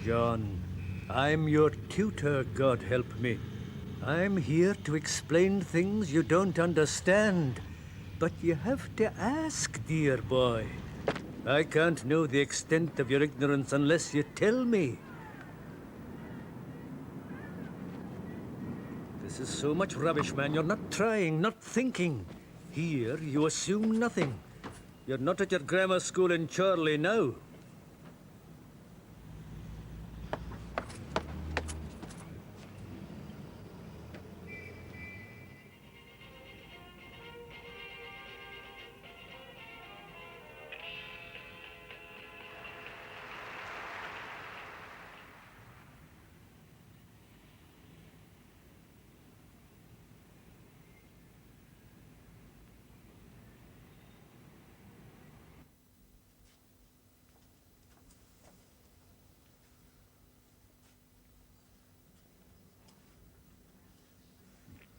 John, I'm your tutor, God help me. I'm here to explain things you don't understand. But you have to ask, dear boy. I can't know the extent of your ignorance unless you tell me. This is so much rubbish, man. You're not trying, not thinking. Here, you assume nothing. You're not at your grammar school in Chorley now.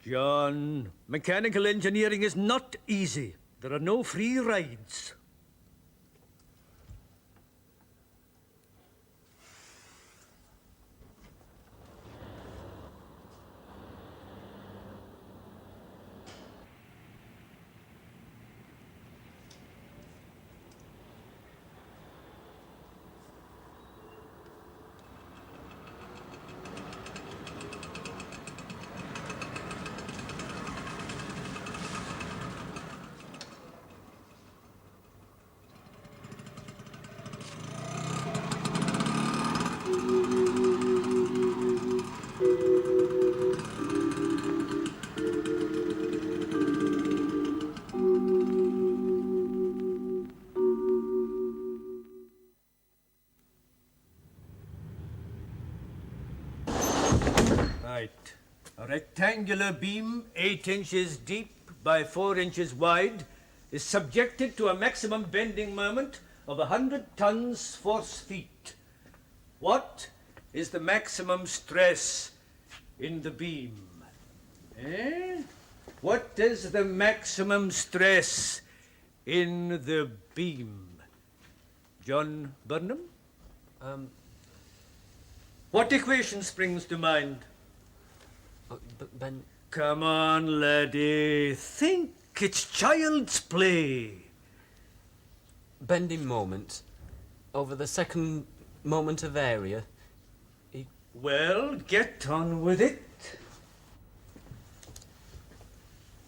John, mechanical engineering is not easy. There are no free rides. Right. A rectangular beam 8 inches deep by 4 inches wide is subjected to a maximum bending moment of 100 tons force feet. What is the maximum stress in the beam? What is the maximum stress in the beam? John Burnham? What equation springs to mind? Ben... Come on, laddie. Think. It's child's play. Bending moment. Over the second moment of area. Well, get on with it.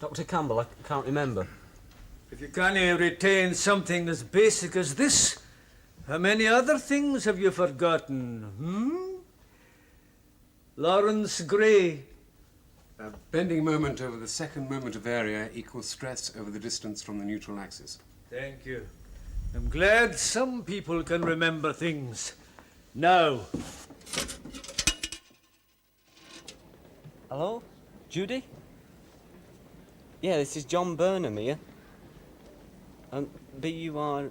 Dr. Campbell, I can't remember. If you can't retain something as basic as this, how many other things have you forgotten, Lawrence Gray. A bending moment over the second moment of area equals stress over the distance from the neutral axis. Thank you. I'm glad some people can remember things. Now. Hello? Judy? Yeah, this is John Burnham here. B-U-R...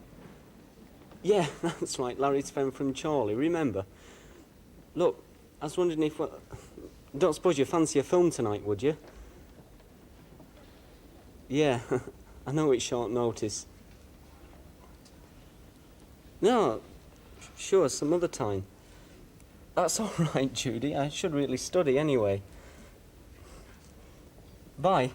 Yeah, that's right, Larry's friend from Chorley, remember? Look, I was wondering if... Don't suppose you fancy a film tonight, would you? Yeah, I know it's short notice. No, sure, some other time. That's all right, Judy. I should really study anyway. Bye.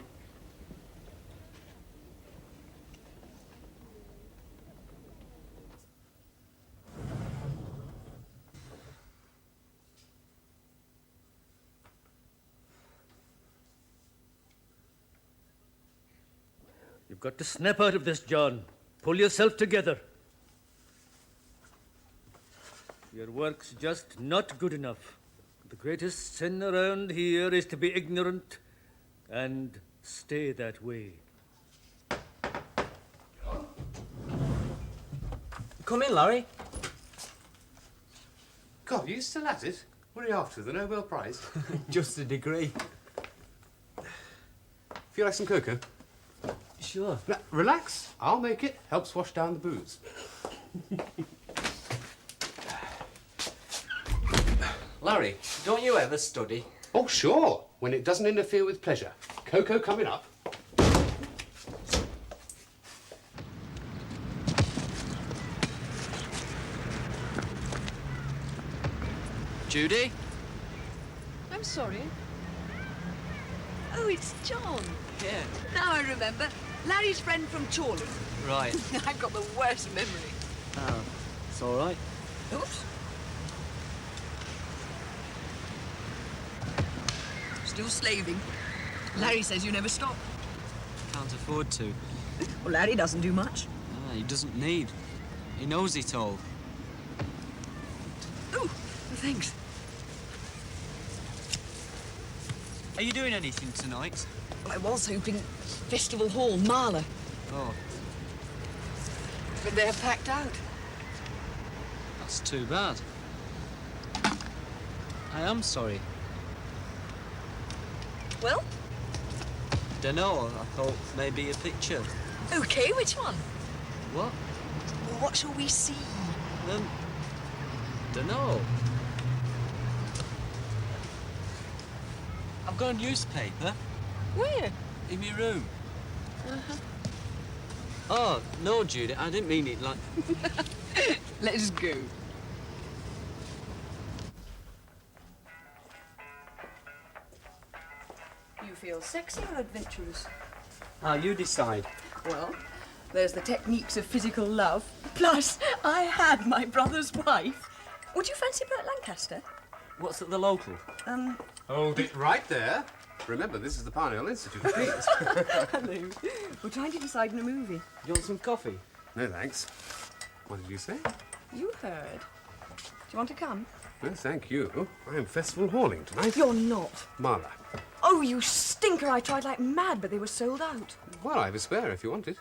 You've got to snap out of this, John. Pull yourself together. Your work's just not good enough. The greatest sin around here is to be ignorant and stay that way. Come in, Larry. God, are you still at it? What are you after, the Nobel Prize? Just a degree. Feel like some cocoa? Sure. Now, relax. I'll make it. Helps wash down the booze. Larry, don't you ever study? Oh, sure. When it doesn't interfere with pleasure. Cocoa coming up. Judy? I'm sorry. Oh, it's John. Yeah. Now I remember. Larry's friend from Chorley. Right. I've got the worst memory. Oh, it's all right. Oops. Still slaving. Larry says you never stop. Can't afford to. Well, Larry doesn't do much. Ah, he doesn't need. He knows it all. Oh, thanks. Are you doing anything tonight? Well, I was hoping Festival Hall, Marla, Oh, but they're packed out. that's too bad. I am sorry. Well, Dunno, I thought maybe a picture. okay, which one? What? What shall we see? Dunno. I've got a newspaper Where? in my room. Oh, no, Judy, I didn't mean it like... Let's go. You feel sexy or adventurous? You decide. Well, there's the techniques of physical love. Plus, I had my brother's wife. Would you fancy Burt Lancaster? What's at the local? Hold it right there. Remember, this is the Parnell Institute of Peace. Hello. We're trying to decide on a movie. You want some coffee? No, thanks. What did you say? You heard. Do you want to come? No, thank you. I am festival halling tonight. You're not. Marla. Oh, you stinker. I tried like mad, but they were sold out. Well, I have a spare if you want it.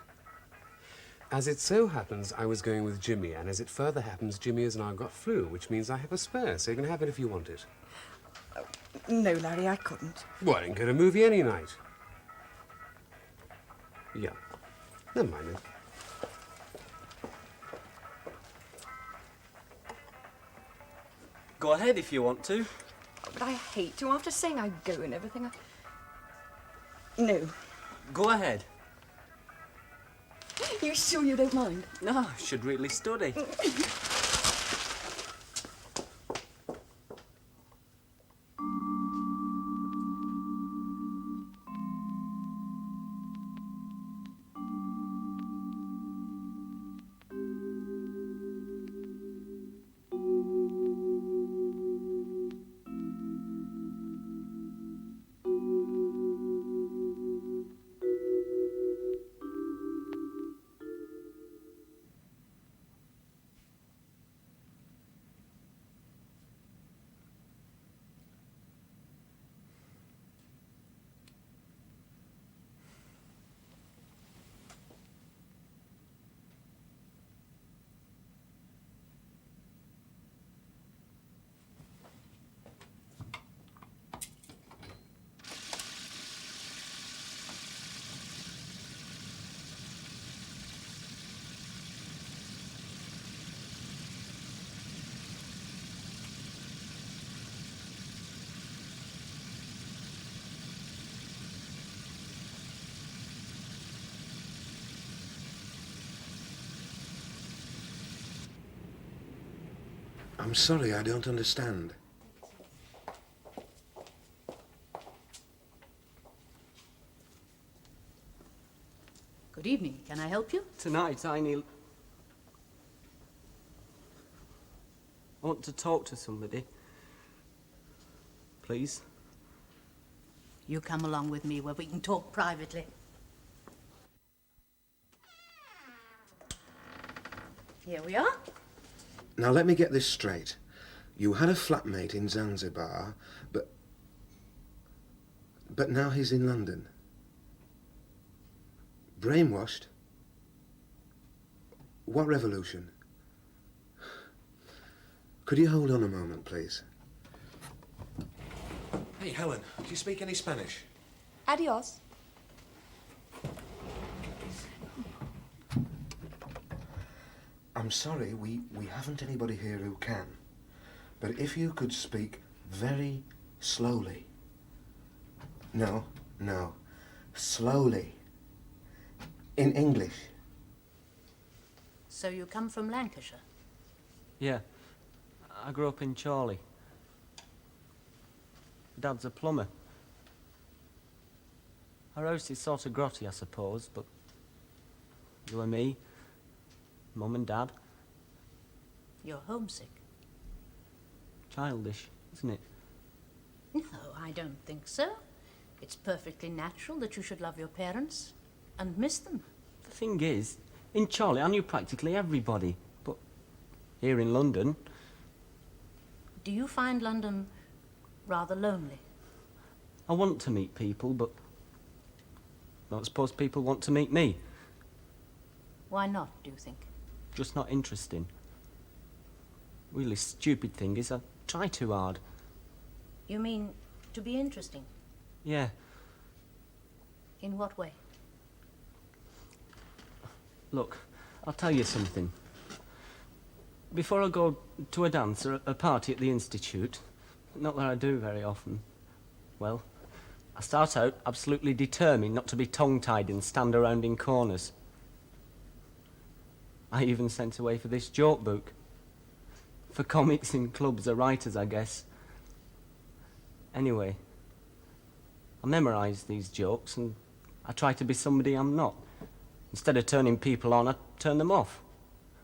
As it so happens, I was going with Jimmy, and as it further happens, Jimmy has now got flu, which means I have a spare, so you can have it if you want it. No, Larry, I couldn't. Well, I can get a movie any night. Yeah. Never mind then. Go ahead if you want to. But I hate to. After saying I'd go and everything, No. Go ahead. You sure you don't mind? No, I should really study. I'm sorry, I don't understand. Good evening. Can I help you? Tonight, I want to talk to somebody. Please. You come along with me where we can talk privately. Here we are. Now, let me get this straight. You had a flatmate in Zanzibar, but now he's in London. Brainwashed? What revolution? Could you hold on a moment, please? Hey, Helen, do you speak any Spanish? Adios. I'm sorry, we haven't anybody here who can. But if you could speak very slowly. No, slowly. In English. So you come from Lancashire? Yeah. I grew up in Chorley. Dad's a plumber. Our house is sort of grotty, I suppose, but you and me, Mum and Dad, You're homesick. childish, isn't it? No, I don't think so. It's perfectly natural that you should love your parents and miss them. The thing is, in Charlie I knew practically everybody, but here in London, Do you find London rather lonely? I want to meet people, but I don't suppose people want to meet me. Why not, do you think? Just not interesting. Really stupid thing is I try too hard. You mean to be interesting? Yeah, In what way? look, I'll tell you something. Before I go to a dance or a party at the Institute, not that I do very often, well, I start out absolutely determined not to be tongue-tied and stand around in corners. I even sent away for this joke book. For comics in clubs or writers, I guess. Anyway, I memorise these jokes and I try to be somebody I'm not. Instead of turning people on, I turn them off.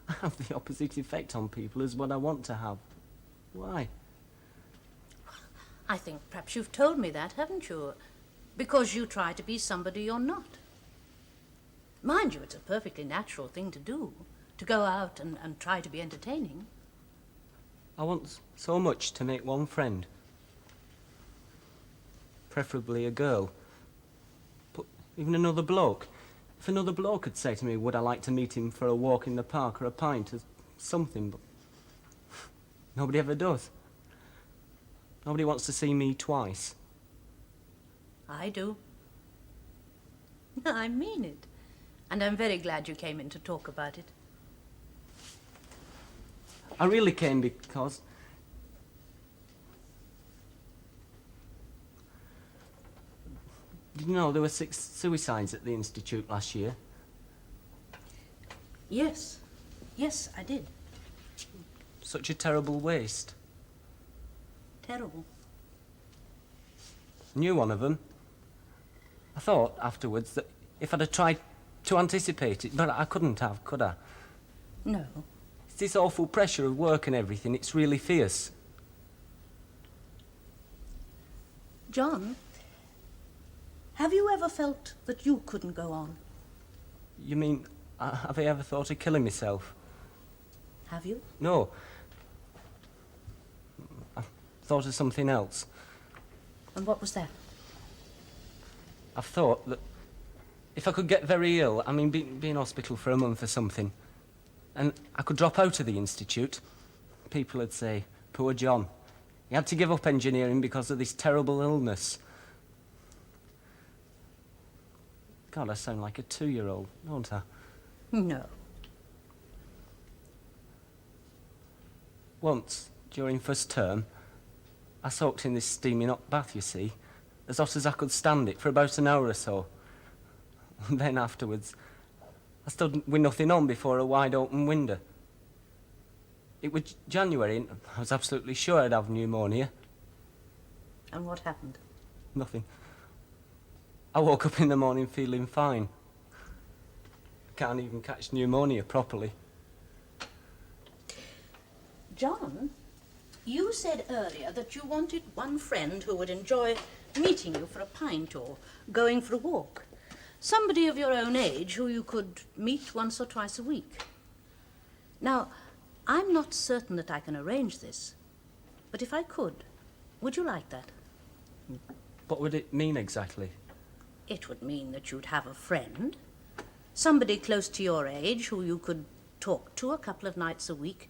I have the opposite effect on people as what I want to have. Why? I think perhaps you've told me that, haven't you? Because you try to be somebody you're not. Mind you, it's a perfectly natural thing to do, to go out and try to be entertaining. I want so much to make one friend. Preferably a girl. But even another bloke. If another bloke could say to me, would I like to meet him for a walk in the park or a pint or something, but nobody ever does. Nobody wants to see me twice. I do. I mean it. And I'm very glad you came in to talk about it. I really came because... Did you know there were 6 suicides at the Institute last year? Yes. Yes, I did. Such a terrible waste. Terrible. I knew one of them. I thought afterwards that if I'd have tried to anticipate it, but I couldn't have, could I? No. It's this awful pressure of work and everything, it's really fierce. John, have you ever felt that you couldn't go on? You mean, have I ever thought of killing myself? Have you? No. I thought of something else. And what was that? I've thought that if I could get very ill, I mean, be in hospital for a month or something, and I could drop out of the Institute, people would say, poor John. He had to give up engineering because of this terrible illness. God, I sound like a 2-year-old, don't I? No. Once, during first term, I soaked in this steaming hot bath, you see, as hot as I could stand it for about an hour or so. And then afterwards, I stood with nothing on before a wide open window. It was January and I was absolutely sure I'd have pneumonia. And what happened? Nothing. I woke up in the morning feeling fine. Can't even catch pneumonia properly. John, you said earlier that you wanted one friend who would enjoy meeting you for a pint or going for a walk. Somebody of your own age who you could meet once or twice a week. Now, I'm not certain that I can arrange this, but if I could, would you like that? What would it mean exactly? It would mean that you'd have a friend, somebody close to your age who you could talk to a couple of nights a week,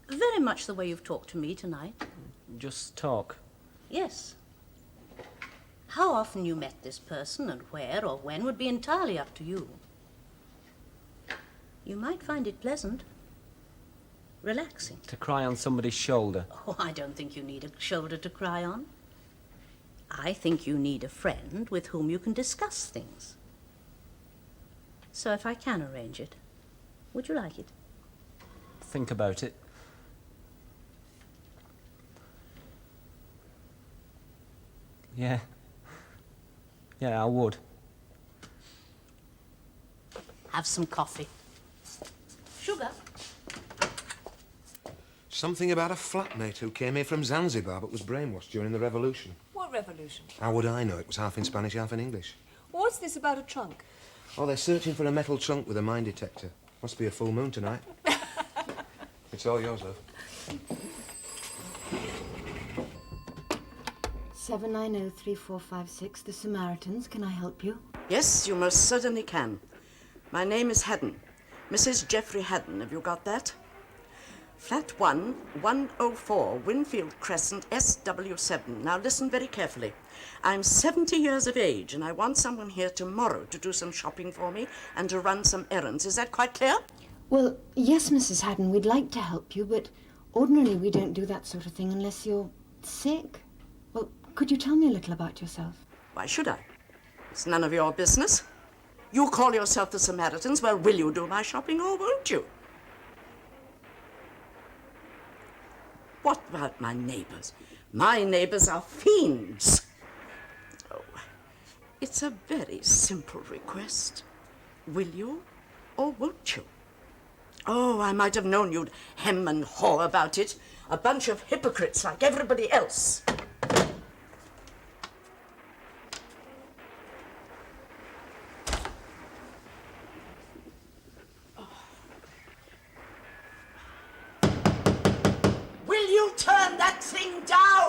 very much the way you've talked to me tonight. Just talk. Yes. How often you met this person and where or when would be entirely up to you. You might find it pleasant, relaxing. To cry on somebody's shoulder. Oh, I don't think you need a shoulder to cry on. I think you need a friend with whom you can discuss things. So if I can arrange it, would you like it? Think about it. Yeah. Yeah, I would. Have some coffee. Sugar? Something about a flatmate who came here from Zanzibar but was brainwashed during the revolution. What revolution? How would I know? It was half in Spanish, half in English. What's this about a trunk? Oh, they're searching for a metal trunk with a mine detector. Must be a full moon tonight. It's all yours, love. 7903456, the Samaritans. Can I help you? Yes, you most certainly can. My name is Haddon. Mrs. Geoffrey Haddon. Have you got that? Flat 1, 104, Winfield Crescent, SW7. Now listen very carefully. I'm 70 years of age and I want someone here tomorrow to do some shopping for me and to run some errands. Is that quite clear? Well, yes, Mrs. Haddon, we'd like to help you, but ordinarily we don't do that sort of thing unless you're sick. Well, could you tell me a little about yourself? Why should I? It's none of your business. You call yourself the Samaritans. Well, will you do my shopping or won't you? What about my neighbors? My neighbors are fiends. Oh, it's a very simple request. Will you or won't you? Oh, I might have known you'd hem and haw about it. A bunch of hypocrites like everybody else. Will you turn that thing down?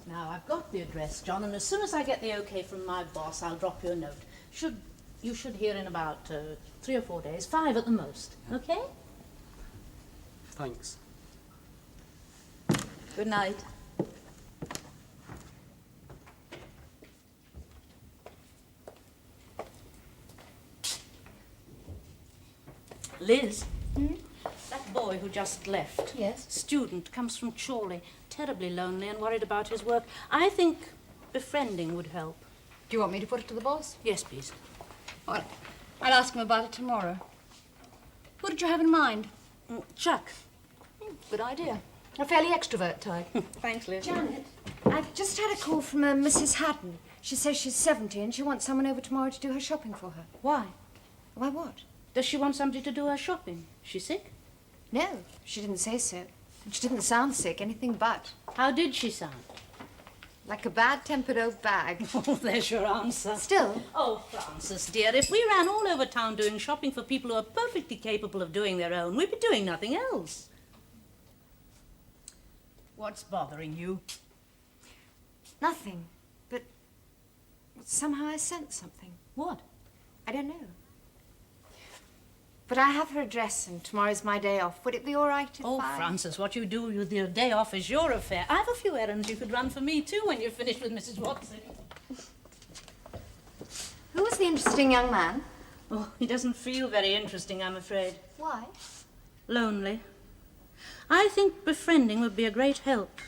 Now, I've got the address, John, and as soon as I get the okay from my boss, I'll drop you a note. You should hear in about 3 or 4 days, 5 at the most, okay? Thanks. Good night. Liz? That boy who just left. Yes? Student, comes from Chorley, terribly lonely and worried about his work. I think befriending would help. Do you want me to put it to the boss? Yes, please. Well, I'll ask him about it tomorrow. Who did you have in mind? Chuck. Good idea. A fairly extrovert type. Thanks, Liz. Janet, I've just had a call from Mrs. Haddon. She says she's 70 and she wants someone over tomorrow to do her shopping for her. Why? Why what? Does she want somebody to do her shopping? She's sick? No, she didn't say so. And she didn't sound sick, anything but. How did she sound? Like a bad-tempered old bag. Oh, there's your answer. Still. Oh, Frances, dear, if we ran all over town doing shopping for people who are perfectly capable of doing their own, we'd be doing nothing else. What's bothering you? Nothing. But somehow I sense something. What? I don't know. But I have her address and tomorrow's my day off. Would it be all right if Oh, I... Frances, what you do with your day off is your affair. I have a few errands you could run for me, too, when you're finished with Mrs. Watson. Who was the interesting young man? Oh, he doesn't feel very interesting, I'm afraid. Why? Lonely. I think befriending would be a great help.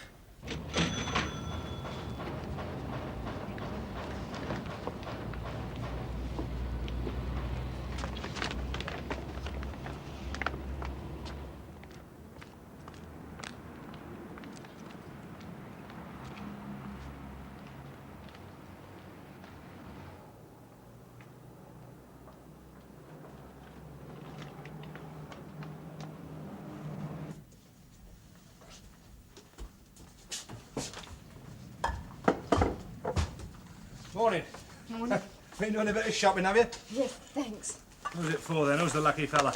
Morning. Morning. Been doing a bit of shopping, have you? Yes, thanks. Who's it for then? Who's the lucky fella?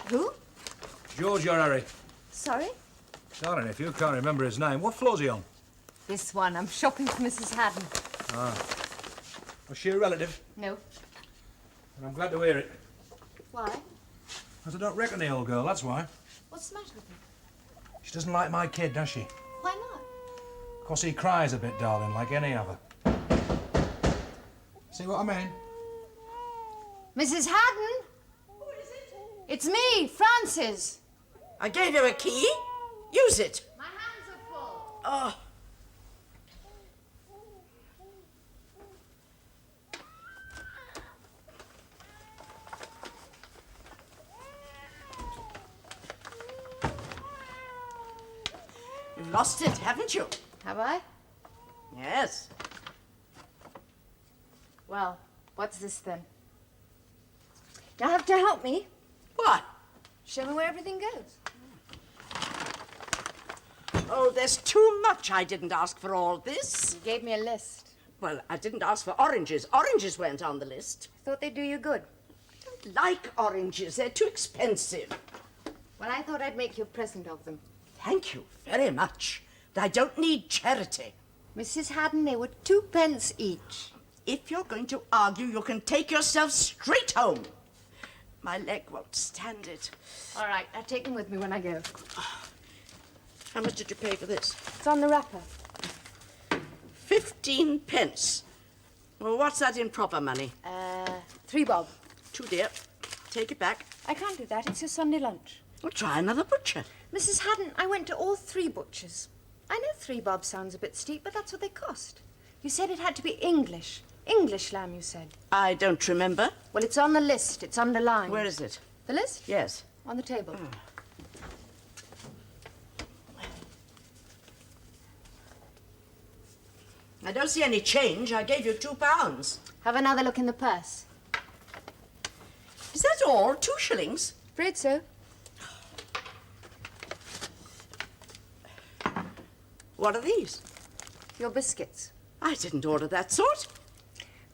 Who? George or Harry? Sorry? Darling, if you can't remember his name, what floor's he on? This one. I'm shopping for Mrs. Haddon. Was she a relative? No. And I'm glad to hear it. Why? Because I don't reckon the old girl, that's why. What's the matter with her? She doesn't like my kid, does she? Why not? 'Cause he cries a bit, darling, like any other. See what I mean? Mrs. Haddon? Who is it? It's me, Frances. I gave you a key. Use it. My hands are full. Oh. lost it, haven't you? Have I? Yes. Well, what's this then? You'll have to help me. What? Show me where everything goes. Oh, there's too much. I didn't ask for all this. You gave me a list. Well, I didn't ask for oranges. Oranges weren't on the list. I thought they'd do you good. I don't like oranges. They're too expensive. Well, I thought I'd make you a present of them. Thank you very much. I don't need charity. Mrs. Haddon, they were 2 pence each. If you're going to argue, you can take yourself straight home. My leg won't stand it. All right, I'll take them with me when I go. How much did you pay for this? It's on the wrapper. 15 pence. Well, what's that in proper money? 3 bob. 2 dear. Take it back. I can't do that. It's your Sunday lunch. Well, try another butcher. Mrs. Haddon, I went to all 3 butchers. I know 3 bob sounds a bit steep, but that's what they cost. You said it had to be English. English lamb, you said. I don't remember. Well, it's on the list. It's underlined. Where is it? The list? Yes. On the table. I don't see any change. I gave you £2. Have another look in the purse. Is that all? 2 shillings? Afraid so. What are these? Your biscuits. I didn't order that sort.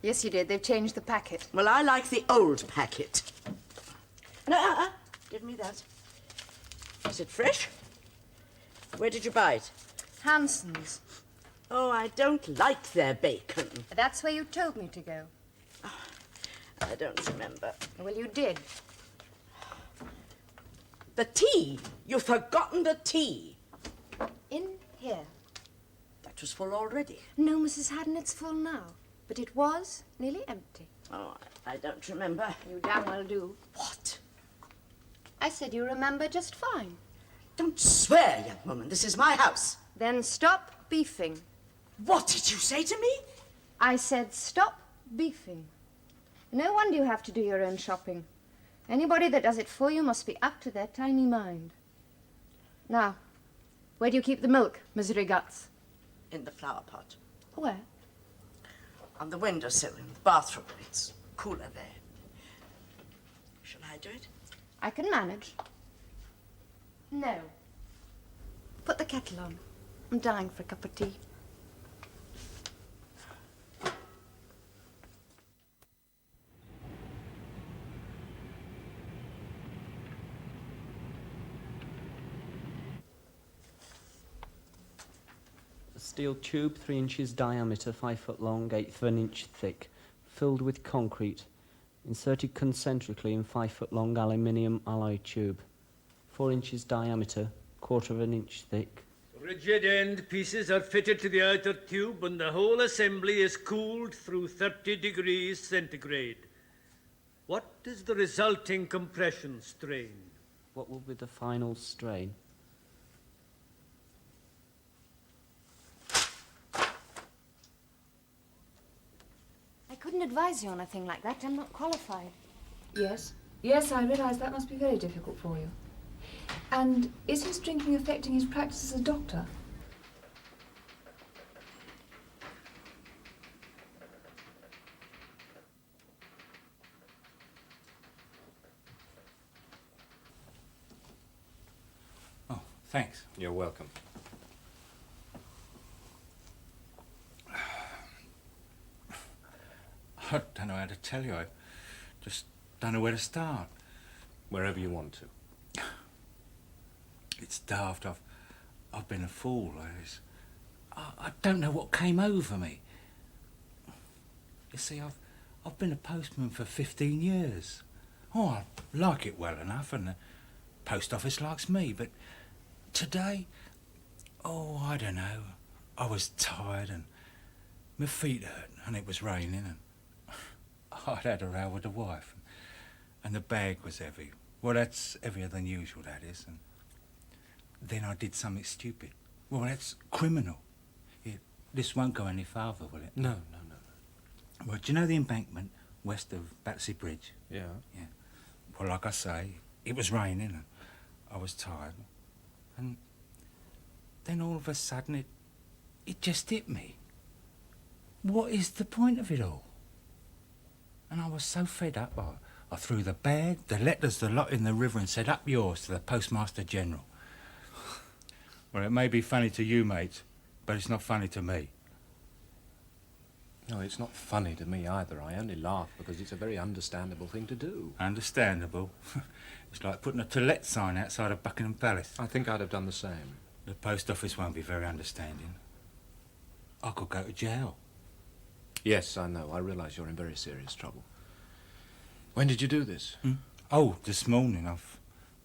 Yes, you did. They've changed the packet. Well, I like the old packet. No, give me that. Is it fresh? Where did you buy it? Hanson's. Oh, I don't like their bacon. That's where you told me to go. I don't remember. Well, you did. The tea. You've forgotten the tea. In here. That was full already. No, Mrs. Haddon, it's full now. But it was nearly empty. Oh, I don't remember. You damn well do. What? I said you remember just fine. Don't swear, young woman. This is my house. Then stop beefing. What did you say to me? I said stop beefing. No wonder you have to do your own shopping. Anybody that does it for you must be up to their tiny mind. Now, where do you keep the milk, misery guts? In the flower pot. Where? On the windowsill in the bathroom. It's cooler there. Shall I do it? I can manage. No. Put the kettle on. I'm dying for a cup of tea. A steel tube, 3 inches diameter, 5 foot long, 1/8 of an inch thick, filled with concrete, inserted concentrically in 5 foot long aluminium alloy tube, 4 inches diameter, 1/4 of an inch thick. Rigid end pieces are fitted to the outer tube and the whole assembly is cooled through 30 degrees centigrade. What is the resulting compression strain? What will be the final strain? I couldn't advise you on a thing like that. I'm not qualified. Yes. Yes, I realise that must be very difficult for you. And is his drinking affecting his practice as a doctor? Oh, thanks. You're welcome. I don't know how to tell you. I just don't know where to start. Wherever you want to. It's daft. I've been a fool. I don't know what came over me. You see, I've been a postman for 15 years. Oh, I like it well enough, and the post office likes me, but today, oh, I don't know. I was tired and my feet hurt, and it was raining, and I'd had a row with the wife, and the bag was heavy. Well, that's heavier than usual, that is, and then I did something stupid. Well, that's criminal. This won't go any farther, will it? No. Well, do you know the embankment west of Battersea Bridge? Yeah. Yeah. Well, like I say, it was raining and I was tired. And then all of a sudden it just hit me. What is the point of it all? And I was so fed up, I threw the bag, the letters, the lot in the river and said, up yours to the Postmaster General. Well, it may be funny to you, mate, but it's not funny to me. No, it's not funny to me either. I only laugh because it's a very understandable thing to do. Understandable? It's like putting a to let sign outside of Buckingham Palace. I think I'd have done the same. The post office won't be very understanding. I could go to jail. Yes, I know. I realise you're in very serious trouble. When did you do this? Oh, this morning. I've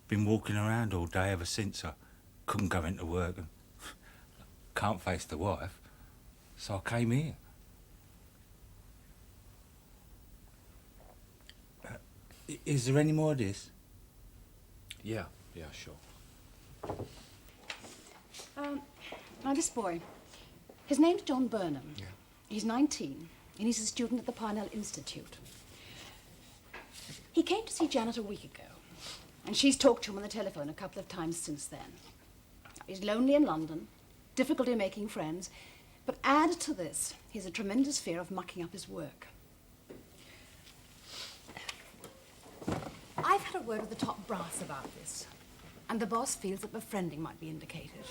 been walking around all day ever since. I couldn't go into work and can't face the wife, so I came here. Is there any more of this? Yeah, sure. Now this boy, his name's John Burnham. Yeah. He's 19, and he's a student at the Parnell Institute. He came to see Janet a week ago, and she's talked to him on the telephone a couple of times since then. He's lonely in London, difficulty making friends, but added to this, he has a tremendous fear of mucking up his work. I've had a word with the top brass about this, and the boss feels that befriending might be indicated.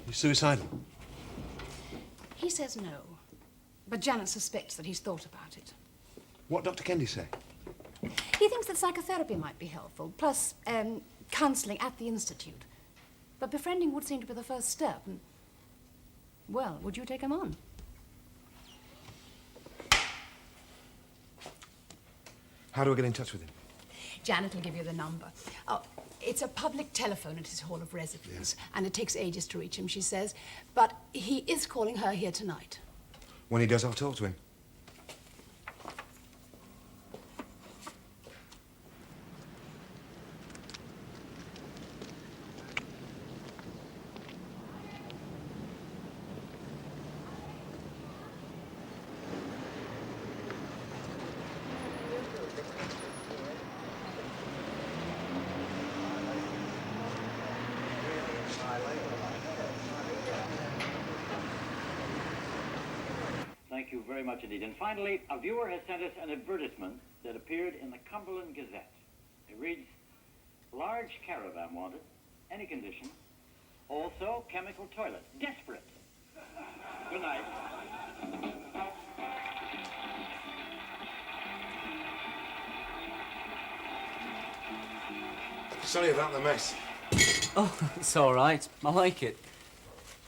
He's suicidal? He says no, but Janet suspects that he's thought about it. What Dr. Kendi say? He thinks that psychotherapy might be helpful, plus counselling at the Institute. But befriending would seem to be the first step. And, well, would you take him on? How do I get in touch with him? Janet will give you the number. Oh, it's a public telephone at his hall of residence, and it takes ages to reach him, she says. But he is calling her here tonight. When he does, I'll talk to him. Thank you very much indeed. And finally, a viewer has sent us an advertisement that appeared in the Cumberland Gazette. It reads, large caravan wanted, any condition. Also, chemical toilet, desperate. Good night. Sorry about the mess. Oh, it's all right. I like it.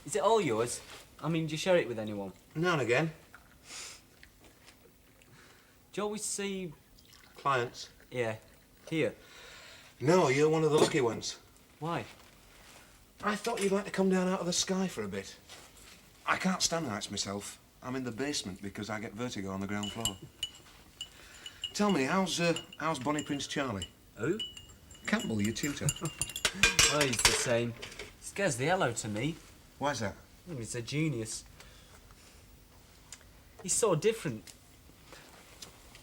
Is it all yours? I mean, do you share it with anyone? Now and again. Do you always see... Clients? Yeah. Here? No, you're one of the lucky ones. Why? I thought you'd like to come down out of the sky for a bit. I can't stand heights myself. I'm in the basement because I get vertigo on the ground floor. Tell me, how's Bonnie Prince Charlie? Who? Campbell, your tutor. Well, he's the same. Scares the hell out of me. Why's that? He's a genius. He's so different.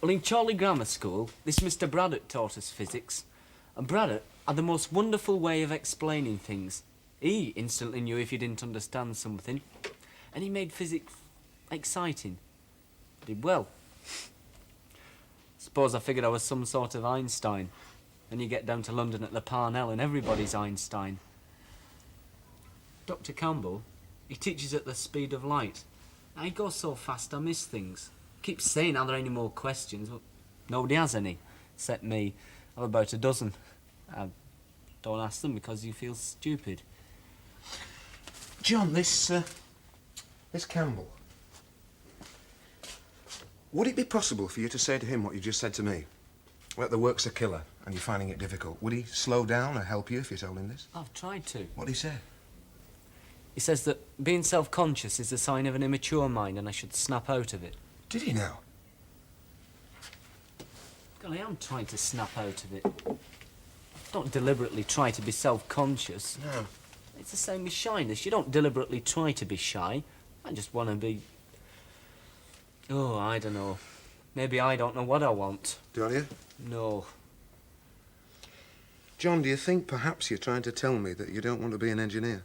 Well, in Charlie Grammar School, this Mr. Braddock taught us physics. And Braddock had the most wonderful way of explaining things. He instantly knew if you didn't understand something. And he made physics exciting. Did well. Suppose I figured I was some sort of Einstein. And you get down to London at the Parnell and everybody's Einstein. Dr. Campbell, he teaches at the speed of light. I go so fast I miss things. Keeps saying, are there any more questions? But nobody has any, except me. I've about a dozen. I don't ask them because you feel stupid. John, this Campbell. Would it be possible for you to say to him what you just said to me? That the work's a killer and you're finding it difficult. Would he slow down or help you if you told him this? I've tried to. What did he say? He says that being self-conscious is a sign of an immature mind and I should snap out of it. Did he now? God, I am trying to snap out of it. Don't deliberately try to be self-conscious. No. It's the same with shyness. You don't deliberately try to be shy. I just want to be... Oh, I don't know. Maybe I don't know what I want. Don't you? No. John, do you think perhaps you're trying to tell me that you don't want to be an engineer?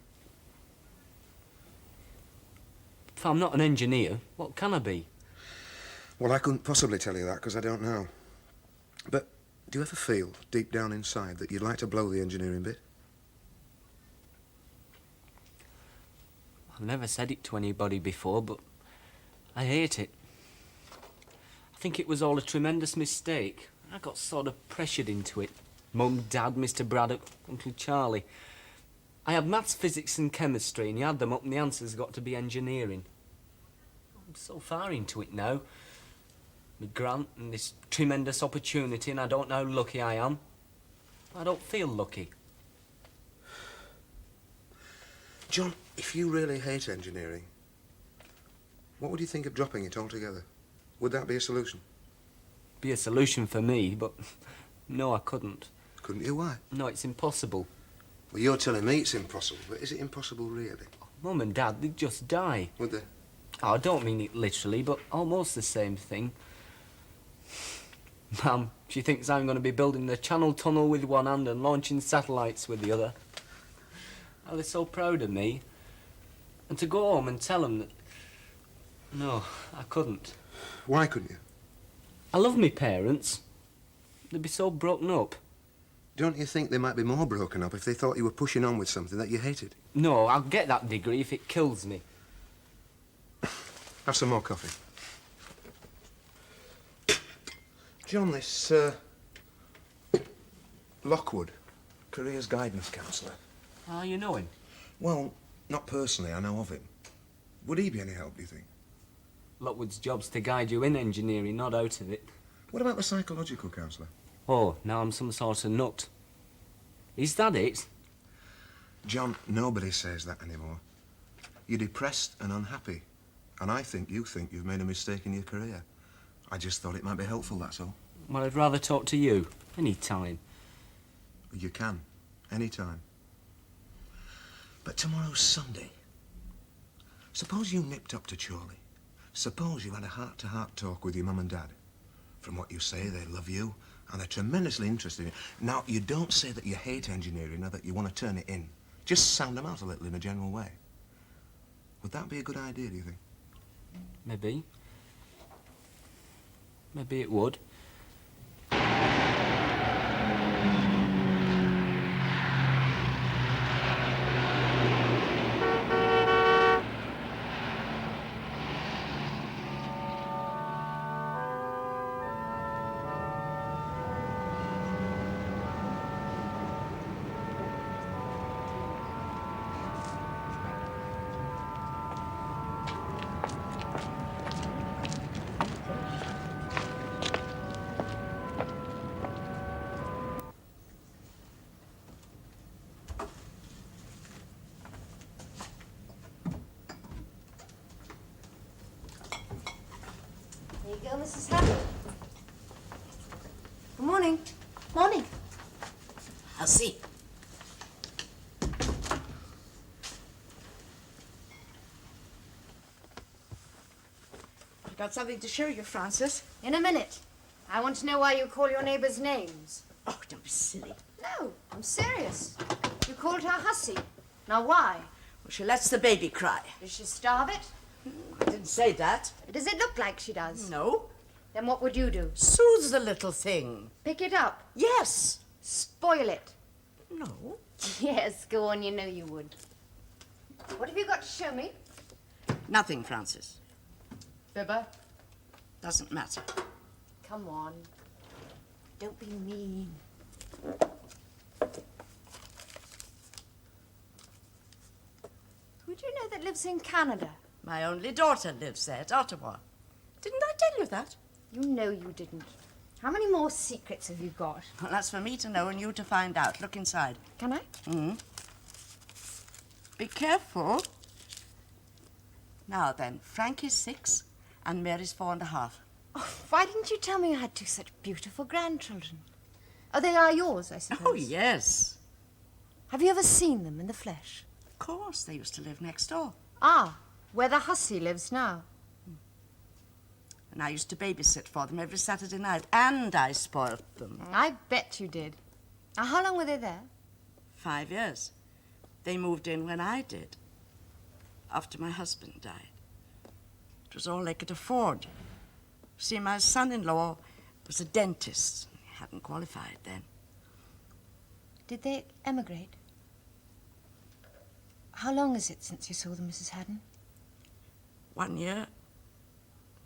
If I'm not an engineer, what can I be? Well, I couldn't possibly tell you that because I don't know. But do you ever feel, deep down inside, that you'd like to blow the engineering bit? I've never said it to anybody before, but I hate it. I think it was all a tremendous mistake. I got sort of pressured into it. Mum, Dad, Mr. Braddock, Uncle Charlie. I had maths, physics and chemistry, and you add them up and the answer's got to be engineering. I'm so far into it now. My grant and this tremendous opportunity, and I don't know how lucky I am. I don't feel lucky. John, if you really hate engineering, what would you think of dropping it altogether? Would that be a solution? Be a solution for me, but no, I couldn't. Couldn't you? Why? No, it's impossible. Well, you're telling me it's impossible, but is it impossible really? Mum and Dad, they'd just die. Would they? Oh, I don't mean it literally, but almost the same thing. Mum, she thinks I'm going to be building the Channel Tunnel with one hand and launching satellites with the other. Oh, they're so proud of me. And to go home and tell them that... No, I couldn't. Why couldn't you? I love me parents. They'd be so broken up. Don't you think they might be more broken up if they thought you were pushing on with something that you hated? No, I'll get that degree if it kills me. Have some more coffee. John, this, Lockwood, careers guidance counsellor. Ah, you know him? Well, not personally, I know of him. Would he be any help, do you think? Lockwood's job's to guide you in engineering, not out of it. What about the psychological counsellor? Oh, now I'm some sort of nut. Is that it? John, nobody says that anymore. You're depressed and unhappy. And I think you've made a mistake in your career. I just thought it might be helpful, that's all. Well, I'd rather talk to you. Any time. You can. Any time. But tomorrow's Sunday. Suppose you nipped up to Chorley. Suppose you had a heart-to-heart talk with your mum and dad. From what you say, they love you and they're tremendously interested in it. Now, you don't say that you hate engineering or that you want to turn it in. Just sound them out a little in a general way. Would that be a good idea, do you think? Maybe. Maybe it would. There you go, Mrs. Hammond. Good morning. Morning. I'll see. I've got something to show you, Francis. In a minute. I want to know why you call your neighbours names. Oh, don't be silly. No, I'm serious. You called her hussy. Now why? Well, she lets the baby cry. Does she starve it? I didn't say that. Does it look like she does? No. Then what would you do? Soothes the little thing. Pick it up? Yes. Spoil it? No. Yes, go on, you know you would. What have you got to show me? Nothing, Francis. Fibber? Doesn't matter. Come on. Don't be mean. Who do you know that lives in Canada? My only daughter lives there at Ottawa. Didn't I tell you that? You know you didn't. How many more secrets have you got? Well, that's for me to know and you to find out. Look inside. Can I? Be careful. Now then, Frank is 6 and Mary's 4.5. Oh, why didn't you tell me you had 2 such beautiful grandchildren? Oh, they are yours, I suppose. Oh, yes. Have you ever seen them in the flesh? Of course, they used to live next door. Ah, where the hussy lives now. And I used to babysit for them every Saturday night, and I spoilt them. I bet you did. Now, how long were they there? 5 years. They moved in when I did, after my husband died. It was all they could afford. See, my son-in-law was a dentist. He hadn't qualified then. Did they emigrate? How long is it since you saw them, Mrs. Haddon? 1 year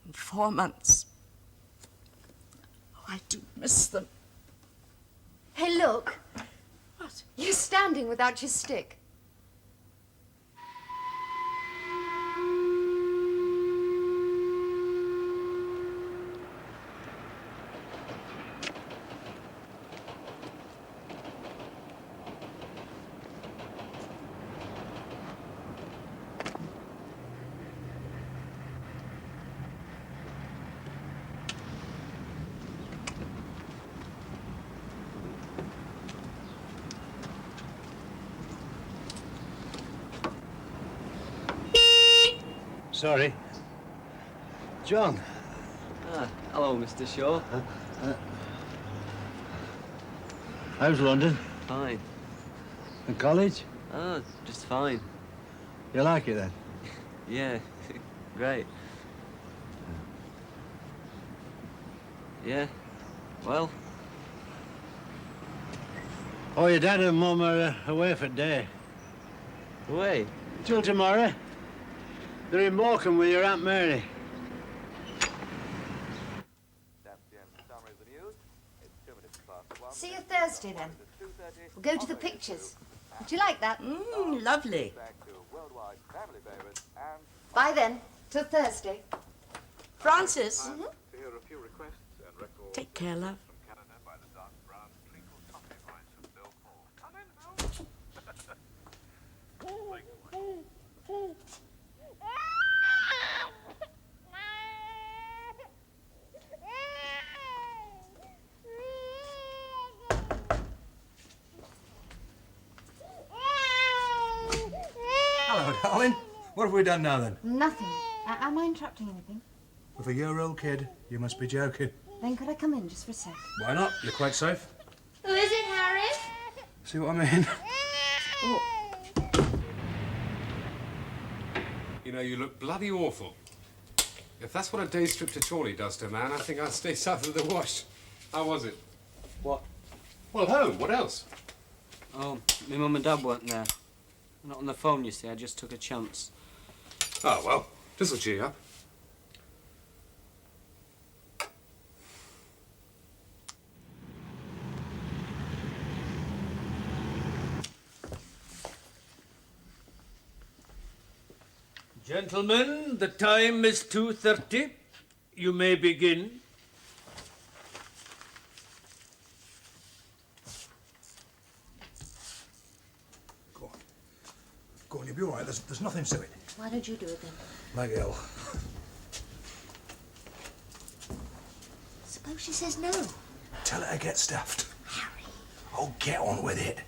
and 4 months. Oh, I do miss them. Hey, look. What? You're standing without your stick. Sorry. John. Ah, hello, Mr. Shaw. How's London? Fine. And college? Ah, just fine. You like it then? Yeah, great. Yeah, well. Oh, your dad and mum are away for a day. Away? Till tomorrow. They're in Morecambe with your Aunt Mary. See you Thursday, then. We'll go to the pictures. Would you like that? Lovely. Bye, then. Till Thursday. Francis. Take care, love. Hello, darling. What have we done now, then? Nothing. Am I interrupting anything? With a year-old kid, you must be joking. Then could I come in just for a sec? Why not? You're quite safe. Who is it, Harry? See what I mean? Oh. You know, you look bloody awful. If that's what a day's trip to Chorley does to a man, I think I'd stay south of the wash. How was it? What? Well, home. What else? Oh, my mum and dad weren't there. Not on the phone, you see. I just took a chance. Oh, well, this'll cheer you up. Gentlemen, the time is 2:30. You may begin. Go on, you'll be all right. There's nothing to it. Why don't you do it, then? Make ill. Suppose she says no. Tell her to get stuffed. Harry. Oh, get on with it.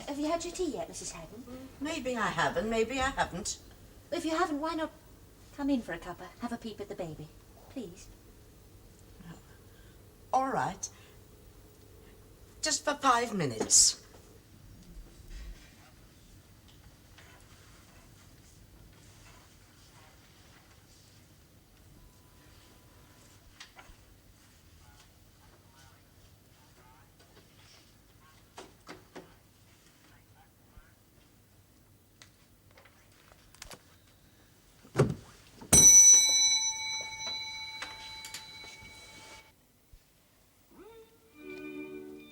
Have you had your tea yet, Mrs. Haddon? Maybe I have and maybe I haven't. If you haven't, why not come in for a cuppa? Have a peep at the baby. Please. All right. Just for 5 minutes.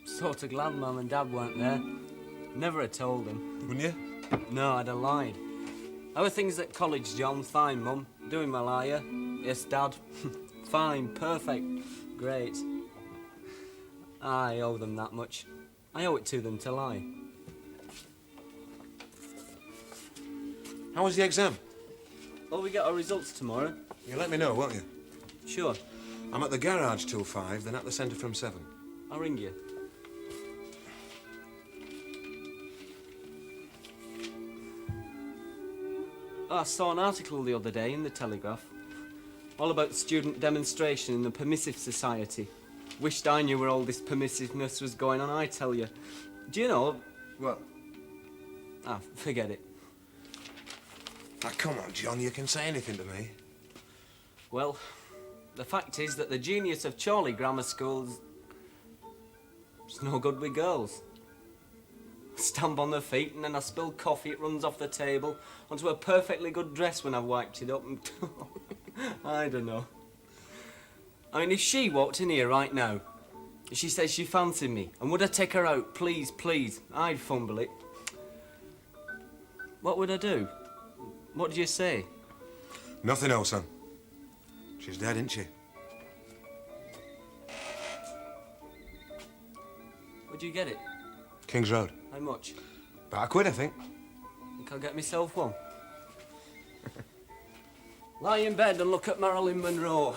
Sort of glad Mum and Dad weren't there. Never had told them. Wouldn't you? No, I'd have lied. How are things at college, John? Fine, Mum. Doing Malaya. Yes, Dad. Fine, perfect, great. I owe them that much. I owe it to them to lie. How was the exam? Well, we get our results tomorrow. You'll let me know, won't you? Sure. I'm at the garage till 5, then at the centre from 7. I'll ring you. Oh, I saw an article the other day in the Telegraph. All about student demonstration in the Permissive Society. Wished I knew where all this permissiveness was going on, I tell you. Do you know... What? Ah, forget it. Now, come on, John, you can say anything to me. Well, the fact is that the genius of Chorley Grammar School's... it's no good with girls. Stamp on their feet and then I spill coffee, it runs off the table onto a perfectly good dress when I've wiped it up and... I don't know. I mean, if she walked in here right now, she says she fancied me, and would I take her out, please, please, I'd fumble it. What would I do? What do you say? Nothing else, son. She's dead, isn't she? Would you get it? King's Road. How much? About a quid, I think. Think I'll get myself one. Lie in bed and look at Marilyn Monroe.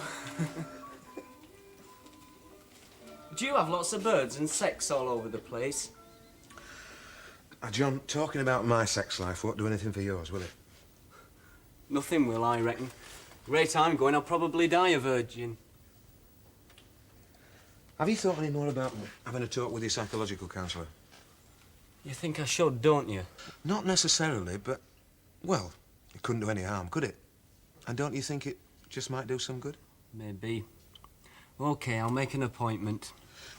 Do you have lots of birds and sex all over the place? John, talking about my sex life won't do anything for yours, will it? Nothing will, I reckon. Rate I'm going, I'll probably die a virgin. Have you thought any more about having a talk with your psychological counsellor? You think I should, don't you? Not necessarily, but, well, it couldn't do any harm, could it? And don't you think it just might do some good? Maybe. OK, I'll make an appointment.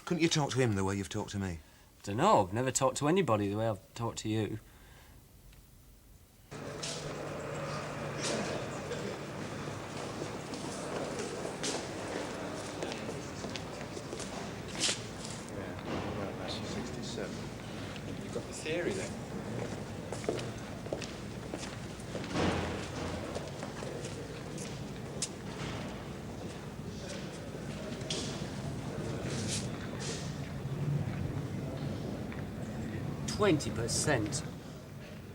Couldn't you talk to him the way you've talked to me? Dunno, I've never talked to anybody the way I've talked to you. You've got the theory then. %.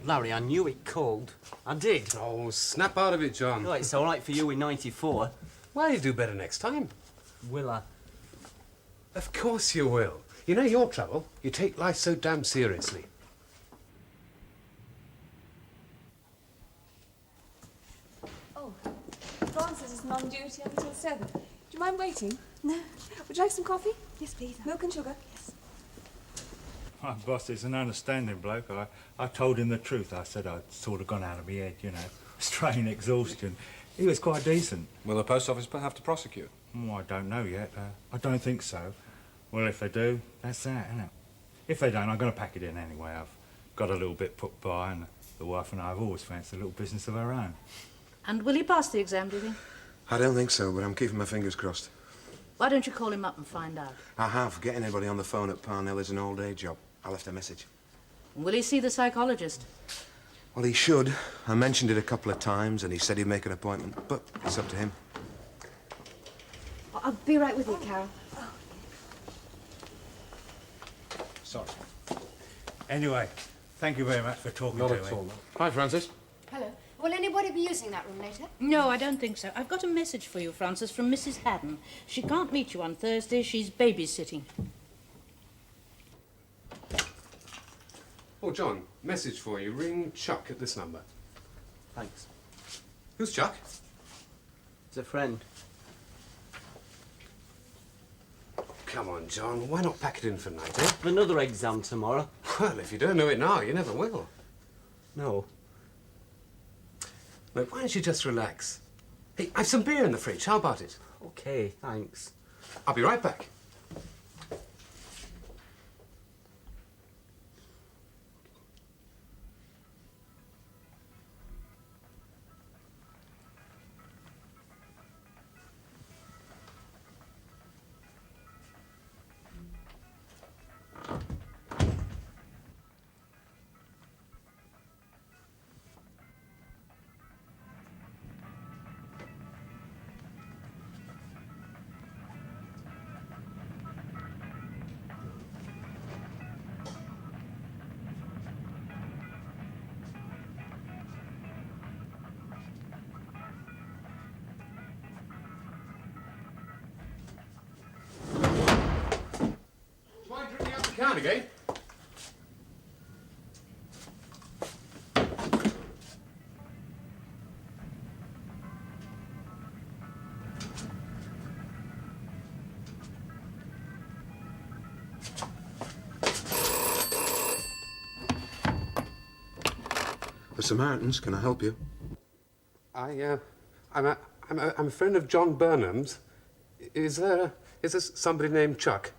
Larry, I knew it cold. I did. Oh, snap out of it, John. Oh, it's all right for you in '94. Well, you do better next time. Will I? Of course you will. You know your trouble. You take life so damn seriously. Oh, Francis is on duty until 7. Do you mind waiting? No. Would you like some coffee? Yes, please. Milk and sugar? Yes. My boss is an understanding bloke. I told him the truth. I said I'd sort of gone out of my head, you know. Strain exhaustion. He was quite decent. Will the post office have to prosecute? Oh, I don't know yet. I don't think so. Well, if they do, that's that, isn't it? If they don't, I'm going to pack it in anyway. I've got a little bit put by, and the wife and I have always fancied a little business of our own. And will he pass the exam, do you think? I don't think so, but I'm keeping my fingers crossed. Why don't you call him up and find out? I have. Getting anybody on the phone at Parnell is an all-day job. I left a message. Will he see the psychologist? Well, he should. I mentioned it a couple of times, and he said he'd make an appointment, but it's up to him. I'll be right with you, Carol. Sorry. Anyway, thank you very much for talking to me. Not at all. Hi, Francis. Hello. Will anybody be using that room later? No, I don't think so. I've got a message for you, Francis, from Mrs. Haddon. She can't meet you on Thursday. She's babysitting. Oh, John, message for you. Ring Chuck at this number. Thanks. Who's Chuck? It's a friend. Come on, John. Why not pack it in for night, eh? Another exam tomorrow. Well, if you don't know it now, you never will. No. Look, why don't you just relax? Hey, I've some beer in the fridge. How about it? OK, thanks. I'll be right back. Can again? Samaritans. Can I help you? I'm a friend of John Burnham's. Is there somebody named Chuck?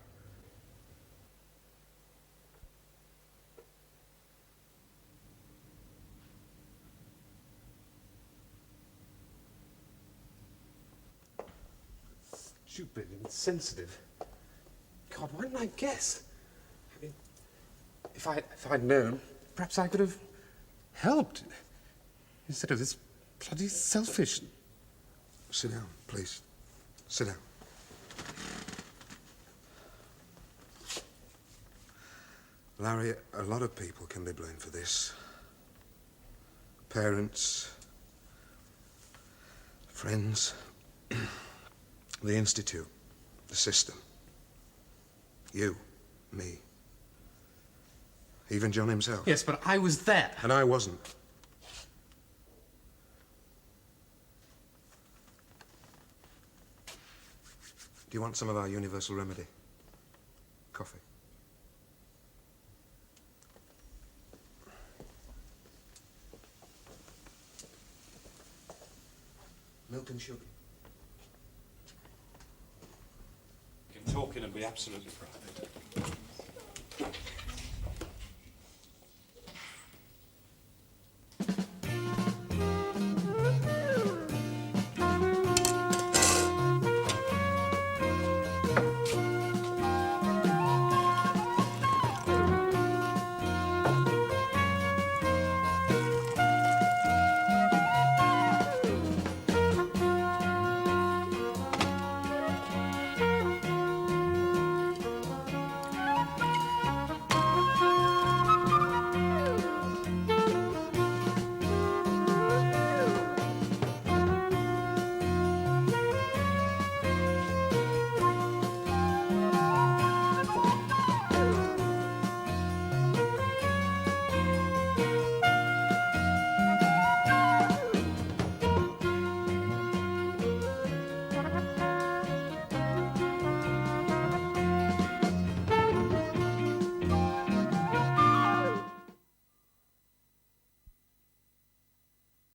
Stupid, insensitive. God, why didn't I guess? I mean, if I'd known, perhaps I could have helped instead of this bloody selfish. Sit down, please. Sit down. Larry, a lot of people can be blamed for this. Parents, friends, the Institute, the system. You, me, even John himself. Yes, but I was there. And I wasn't. Do you want some of our universal remedy? Coffee. Milk and sugar. You can talk in and be absolutely private.